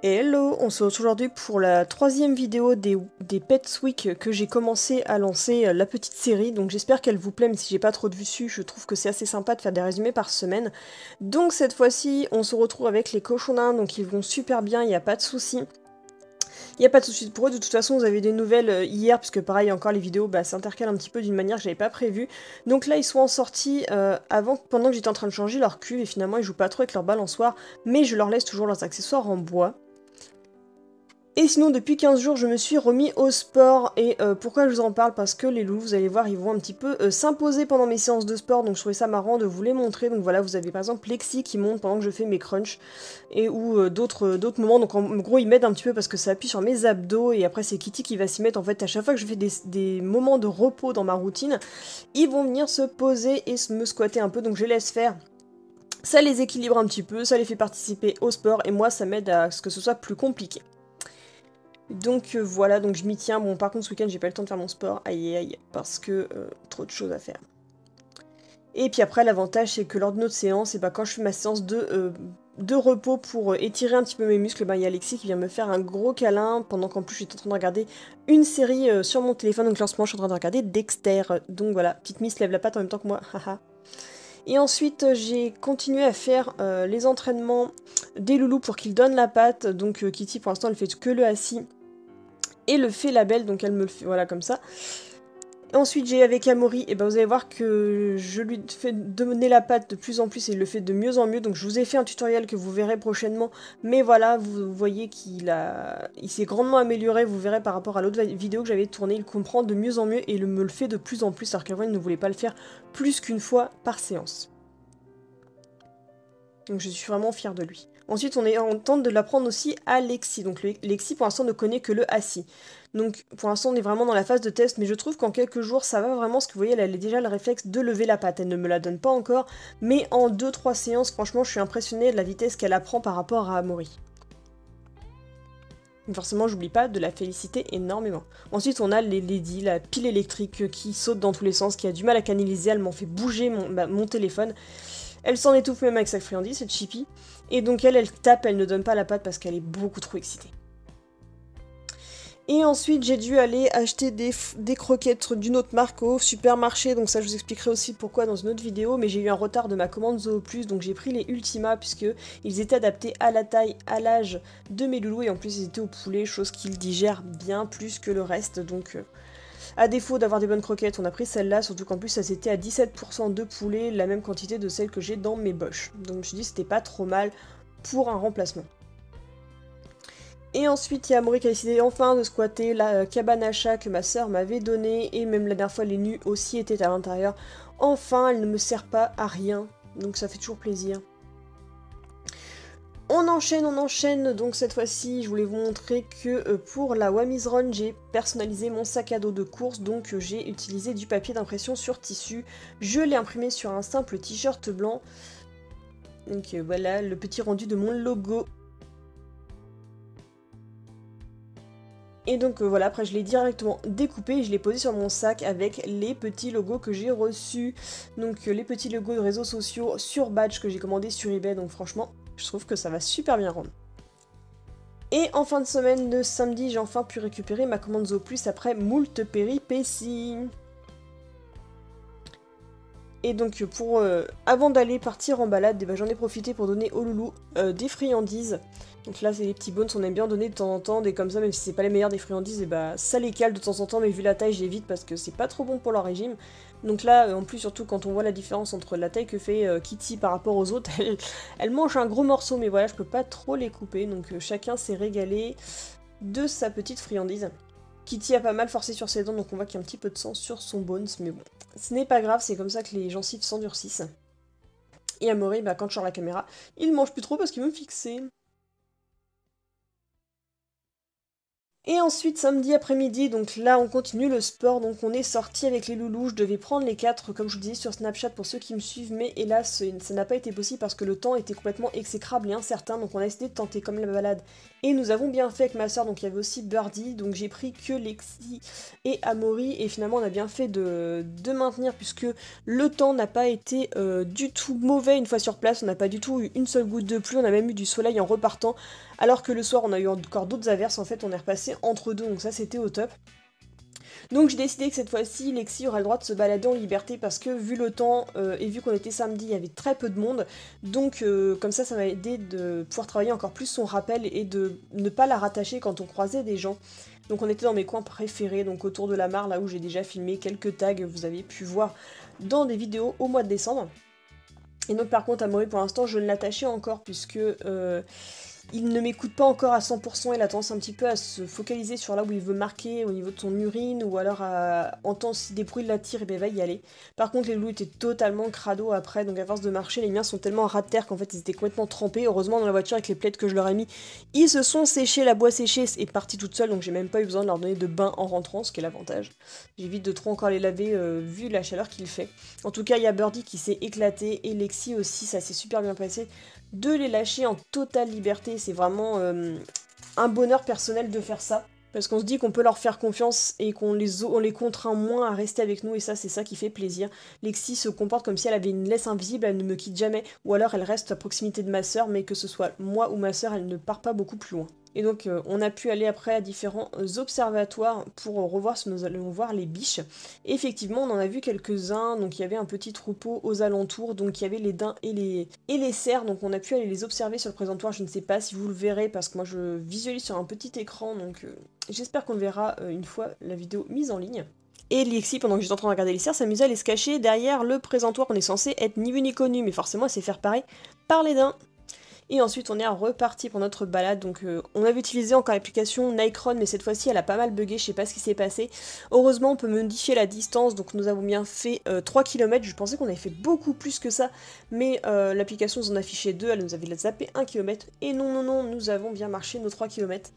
Hello, on se retrouve aujourd'hui pour la troisième vidéo des Pets Week que j'ai commencé à lancer la petite série, donc j'espère qu'elle vous plaît, même si j'ai pas trop de vues dessus, je trouve que c'est assez sympa de faire des résumés par semaine. Donc cette fois-ci, on se retrouve avec les cochons donc ils vont super bien, il n'y a pas de souci. Il n'y a pas de souci pour eux, de toute façon vous avez des nouvelles hier, puisque pareil encore les vidéos s'intercalent un petit peu d'une manière que j'avais pas prévue. Donc là ils sont en sortie pendant que j'étais en train de changer leur cuve, et finalement ils jouent pas trop avec leur balançoire, mais je leur laisse toujours leurs accessoires en bois. Et sinon, depuis 15 jours, je me suis remis au sport. Et pourquoi je vous en parle? Parce que les loulous, vous allez voir, ils vont un petit peu s'imposer pendant mes séances de sport. Donc je trouvais ça marrant de vous les montrer. Donc voilà, vous avez par exemple Lexi qui monte pendant que je fais mes crunchs. Et ou d'autres moments. Donc en gros, ils m'aident un petit peu parce que ça appuie sur mes abdos. Et après, c'est Kitty qui va s'y mettre. En fait, à chaque fois que je fais des moments de repos dans ma routine, ils vont venir se poser et me squatter un peu. Donc je les laisse faire. Ça les équilibre un petit peu, ça les fait participer au sport. Et moi, ça m'aide à ce que ce soit plus compliqué. Donc voilà, donc je m'y tiens. Bon, par contre, ce week-end, j'ai pas eu le temps de faire mon sport. Aïe aïe, parce que trop de choses à faire. Et puis après, l'avantage, c'est que lors de notre séance, et quand je fais ma séance de repos pour étirer un petit peu mes muscles, il y a Alexis qui vient me faire un gros câlin, pendant qu'en plus, j'étais en train de regarder une série sur mon téléphone. Donc là, en ce moment, je suis en train de regarder Dexter. Donc voilà, petite Miss lève la patte en même temps que moi, haha. Et ensuite, j'ai continué à faire les entraînements des loulous pour qu'ils donnent la patte. Donc Kitty, pour l'instant, elle fait que le assis et le fait label, donc elle me le fait, voilà, comme ça. Et ensuite, j'ai avec Amaury, et vous allez voir que je lui fais donner la patte de plus en plus, et il le fait de mieux en mieux. Donc je vous ai fait un tutoriel que vous verrez prochainement. Mais voilà, vous voyez qu'il s'est grandement amélioré, vous verrez par rapport à l'autre vidéo que j'avais tournée. Il comprend de mieux en mieux, et il me le fait de plus en plus, alors qu'avant, il ne voulait pas le faire plus qu'une fois par séance. Donc je suis vraiment fière de lui. Ensuite, on tente de l'apprendre aussi à Lexi. Donc Lexi, pour l'instant, ne connaît que le assis. Donc pour l'instant, on est vraiment dans la phase de test, mais je trouve qu'en quelques jours, ça va vraiment, parce que vous voyez, elle a déjà le réflexe de lever la patte. Elle ne me la donne pas encore, mais en 2-3 séances, franchement, je suis impressionnée de la vitesse qu'elle apprend par rapport à Amaury. Forcément, j'oublie pas de la féliciter énormément. Ensuite, on a les Lady, la pile électrique qui saute dans tous les sens, qui a du mal à canaliser, elle m'en fait bouger mon téléphone. Elle s'en étouffe même avec sa friandise, cette Chippy. Et donc elle tape, elle ne donne pas la patte parce qu'elle est beaucoup trop excitée. Et ensuite, j'ai dû aller acheter des croquettes d'une autre marque au supermarché. Donc ça, je vous expliquerai aussi pourquoi dans une autre vidéo. Mais j'ai eu un retard de ma commande Zoo Plus. Donc j'ai pris les Ultima puisque ils étaient adaptés à la taille, à l'âge de mes loulous. Et en plus, ils étaient au poulet, chose qu'ils digèrent bien plus que le reste. Donc à défaut d'avoir des bonnes croquettes, on a pris celle-là, surtout qu'en plus, ça c'était à 17% de poulet, la même quantité de celle que j'ai dans mes boches. Donc je me suis dit c'était pas trop mal pour un remplacement. Et ensuite, il y a Amaury qui a décidé enfin de squatter la cabane à chat que ma soeur m'avait donnée, et même la dernière fois, les nus aussi étaient à l'intérieur. Enfin, elle ne me sert pas à rien, donc ça fait toujours plaisir. On enchaîne, donc cette fois-ci, je voulais vous montrer que pour la Wamiz Run, j'ai personnalisé mon sac à dos de course, donc j'ai utilisé du papier d'impression sur tissu. Je l'ai imprimé sur un simple t-shirt blanc. Donc voilà, le petit rendu de mon logo. Et donc voilà, après je l'ai directement découpé et je l'ai posé sur mon sac avec les petits logos que j'ai reçus. Donc les petits logos de réseaux sociaux sur badge que j'ai commandé sur eBay, donc franchement, je trouve que ça va super bien rendre. Et en fin de semaine de samedi, j'ai enfin pu récupérer ma commande Zoo Plus après moult péripéties. Et donc avant d'aller partir en balade, j'en ai profité pour donner aux loulous des friandises. Donc là c'est les petits bones, on aime bien donner de temps en temps des comme ça, même si c'est pas les meilleures des friandises, et ça les cale de temps en temps, mais vu la taille j'évite parce que c'est pas trop bon pour leur régime. Donc là en plus surtout quand on voit la différence entre la taille que fait Kitty par rapport aux autres, elle mange un gros morceau, mais voilà je peux pas trop les couper, donc chacun s'est régalé de sa petite friandise. Kitty a pas mal forcé sur ses dents, donc on voit qu'il y a un petit peu de sang sur son bones, mais bon, ce n'est pas grave, c'est comme ça que les gencives s'endurcissent. Et Amaury, quand je sors la caméra, il mange plus trop parce qu'il veut me fixer. Et ensuite, samedi après-midi, donc là on continue le sport, donc on est sorti avec les loulous, je devais prendre les 4 comme je vous disais sur Snapchat pour ceux qui me suivent, mais hélas ça n'a pas été possible parce que le temps était complètement exécrable et incertain, donc on a décidé de tenter comme la balade. Et nous avons bien fait avec ma soeur, donc il y avait aussi Birdie, donc j'ai pris que Lexi et Amaury, et finalement on a bien fait de maintenir puisque le temps n'a pas été du tout mauvais une fois sur place, on n'a pas du tout eu une seule goutte de pluie, on a même eu du soleil en repartant. Alors que le soir, on a eu encore d'autres averses, en fait, on est repassé entre deux, donc ça, c'était au top. Donc j'ai décidé que cette fois-ci, Lexi aura le droit de se balader en liberté parce que vu le temps et vu qu'on était samedi, il y avait très peu de monde. Donc comme ça m'a aidé de pouvoir travailler encore plus son rappel et de ne pas la rattacher quand on croisait des gens. Donc on était dans mes coins préférés, donc autour de la mare, là où j'ai déjà filmé quelques tags, vous avez pu voir dans des vidéos au mois de décembre. Et donc par contre, Amaury, pour l'instant, je ne l'attachais encore puisque... il ne m'écoute pas encore à 100%, il a tendance un petit peu à se focaliser sur là où il veut marquer au niveau de son urine ou alors à entendre si des bruits l'attirent et ben va y aller. Par contre les loups étaient totalement crado après, donc à force de marcher les miens sont tellement ras de terre qu'en fait ils étaient complètement trempés. Heureusement dans la voiture avec les plaids que je leur ai mis, ils se sont séchés, la boîte séchée est partie toute seule donc j'ai même pas eu besoin de leur donner de bain en rentrant, ce qui est l'avantage. J'évite de trop encore les laver vu la chaleur qu'il fait. En tout cas il y a Birdie qui s'est éclaté et Lexi aussi, ça s'est super bien passé. De les lâcher en totale liberté, c'est vraiment un bonheur personnel de faire ça. Parce qu'on se dit qu'on peut leur faire confiance et on les contraint moins à rester avec nous et ça c'est ça qui fait plaisir. Lexi se comporte comme si elle avait une laisse invisible, elle ne me quitte jamais ou alors elle reste à proximité de ma sœur mais que ce soit moi ou ma sœur elle ne part pas beaucoup plus loin. Et donc on a pu aller après à différents observatoires pour revoir si nous allons voir les biches. Et effectivement on en a vu quelques-uns, donc il y avait un petit troupeau aux alentours, donc il y avait les daims et les cerfs, donc on a pu aller les observer sur le présentoir, je ne sais pas si vous le verrez parce que moi je visualise sur un petit écran, donc j'espère qu'on le verra une fois la vidéo mise en ligne. Et Lexi, pendant que j'étais en train de regarder les cerfs, s'amusait à aller se cacher derrière le présentoir, on est censé être ni vu ni connu, mais forcément elle sait faire pareil par les daims. Et ensuite on est reparti pour notre balade, donc on avait utilisé encore l'application Nikron, mais cette fois-ci elle a pas mal bugué, je sais pas ce qui s'est passé. Heureusement on peut modifier la distance, donc nous avons bien fait 3 km, je pensais qu'on avait fait beaucoup plus que ça, mais l'application nous en affichait 2, elle nous avait zappé 1 km, et non, nous avons bien marché nos 3 km,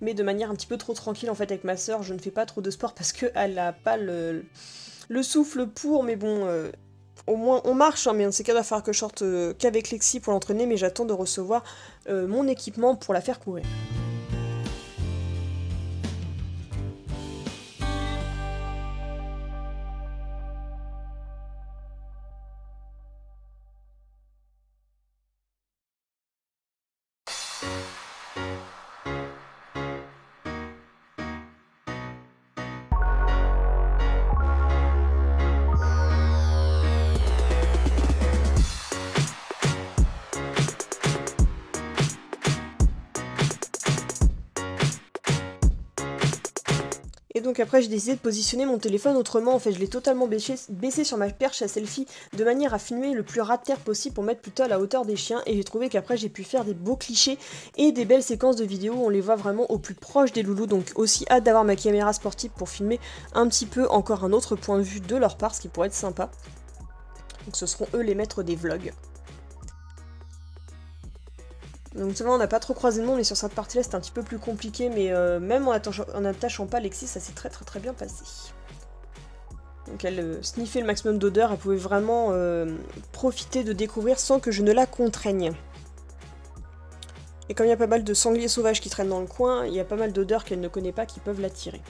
mais de manière un petit peu trop tranquille en fait avec ma soeur, je ne fais pas trop de sport parce qu'elle n'a pas le souffle pour, mais bon... Au moins on marche, hein, mais c'est qu'à faire que je sorte qu'avec Lexi pour l'entraîner, mais j'attends de recevoir mon équipement pour la faire courir. Et donc après j'ai décidé de positionner mon téléphone autrement, en fait je l'ai totalement baissé sur ma perche à selfie de manière à filmer le plus ras de terre possible pour mettre plutôt à la hauteur des chiens, et j'ai trouvé qu'après j'ai pu faire des beaux clichés et des belles séquences de vidéos où on les voit vraiment au plus proche des loulous, donc aussi hâte d'avoir ma caméra sportive pour filmer un petit peu encore un autre point de vue de leur part, ce qui pourrait être sympa. Donc ce seront eux les maîtres des vlogs. Donc c'est vrai, on n'a pas trop croisé de monde, mais sur cette partie-là c'était un petit peu plus compliqué, mais même en attachant pas Lexi, ça s'est très bien passé. Donc elle sniffait le maximum d'odeurs, elle pouvait vraiment profiter de découvrir sans que je ne la contraigne. Et comme il y a pas mal de sangliers sauvages qui traînent dans le coin, il y a pas mal d'odeurs qu'elle ne connaît pas qui peuvent l'attirer.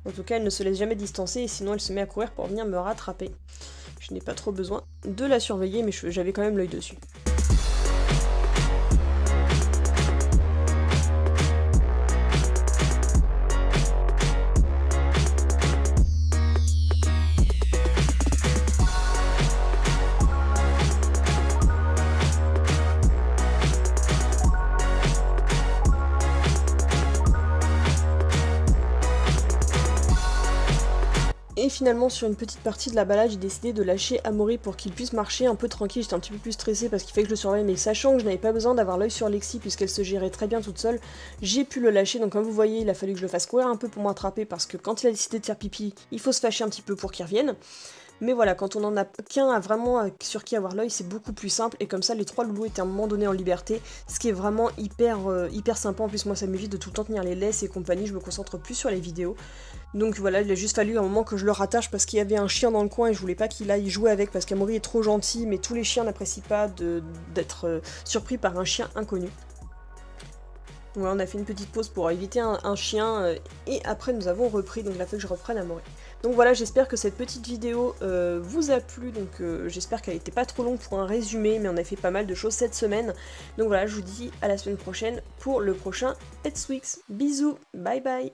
En tout cas, elle ne se laisse jamais distancer, et sinon elle se met à courir pour venir me rattraper. Je n'ai pas trop besoin de la surveiller, mais j'avais quand même l'œil dessus. Et finalement sur une petite partie de la balade j'ai décidé de lâcher Amaury pour qu'il puisse marcher un peu tranquille. J'étais un petit peu plus stressée parce qu'il fallait que je le surveille, mais sachant que je n'avais pas besoin d'avoir l'œil sur Lexi puisqu'elle se gérait très bien toute seule, j'ai pu le lâcher. Donc comme vous voyez il a fallu que je le fasse courir un peu pour m'attraper parce que quand il a décidé de faire pipi il faut se fâcher un petit peu pour qu'il revienne. Mais voilà, quand on en a qu'un à vraiment sur qui avoir l'œil, c'est beaucoup plus simple, et comme ça les 3 loulous étaient à un moment donné en liberté, ce qui est vraiment hyper sympa. En plus moi ça m'évite de tout le temps tenir les laisses et compagnie, je me concentre plus sur les vidéos. Donc voilà, il a juste fallu un moment que je le rattache parce qu'il y avait un chien dans le coin et je voulais pas qu'il aille jouer avec parce qu'Amaury est trop gentil, mais tous les chiens n'apprécient pas d'être surpris par un chien inconnu. Donc voilà, on a fait une petite pause pour éviter un chien et après nous avons repris, donc il a fallu que je reprenne Amaury. Donc voilà, j'espère que cette petite vidéo vous a plu, donc j'espère qu'elle n'était pas trop longue pour un résumé, mais on a fait pas mal de choses cette semaine. Donc voilà, je vous dis à la semaine prochaine pour le prochain Pets Weeks. Bisous, bye bye.